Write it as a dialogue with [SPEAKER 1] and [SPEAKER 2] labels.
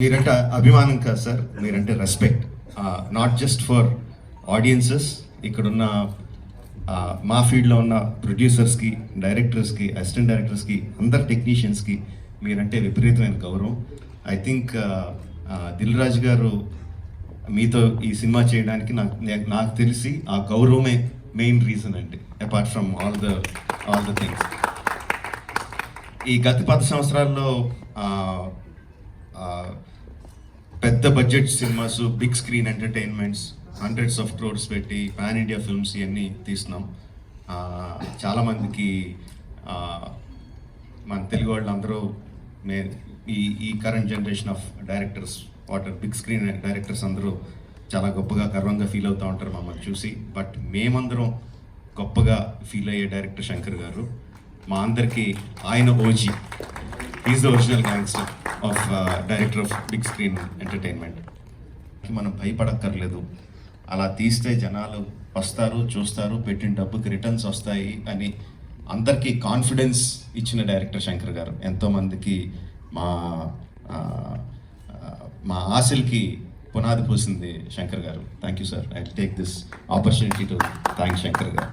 [SPEAKER 1] మీరంటే అభిమానం కాదు సార్, మీరంటే respect. Not just for audiences, ఇక్కడున్న మా ఫీల్డ్లో ఉన్న ప్రొడ్యూసర్స్కి, డైరెక్టర్స్కి, అసిస్టెంట్ డైరెక్టర్స్కి, అందరు టెక్నీషియన్స్కి మీరంటే విపరీతమైన గౌరవం. ఐ థింక్ దిల్ రాజు గారు మీతో ఈ సినిమా చేయడానికి నాకు తెలిసి ఆ గౌరవమే మెయిన్ రీజన్ అండి, apart from all the things. ఈ గత 10 సంవత్సరాల్లో పెద్ద budget cinemas, big screen entertainments, hundreds of crores పెట్టి పాన్ ఇండియా ఫిల్మ్స్ ఇవన్నీ తీస్తున్నాం. చాలామందికి మన తెలుగు వాళ్ళందరూ ఈ current generation of directors, big screen directors అందరూ చాలా గొప్పగా గర్వంగా ఫీల్ అవుతూ ఉంటారు మమ్మల్ని చూసి. బట్ మేమందరం గొప్పగా ఫీల్ అయ్యే డైరెక్టర్ శంకర్ గారు. మా అందరికీ ఆయన OG, is the original gangster of director of big screen entertainment. మనం భయపడక్కర్లేదు, అలా తీస్తే జనాలు వస్తారు, చూస్తారు, పెట్టిన డబ్బుకి రిటర్న్స్ వస్తాయి అని అందరికీ కాన్ఫిడెన్స్ ఇచ్చిన డైరెక్టర్ శంకర్ గారు. ఎంతోమందికి మా ఆశలకి పునాది పోసింది శంకర్ గారు. Thank you sir. I take this opportunity to thank Shankar గారు.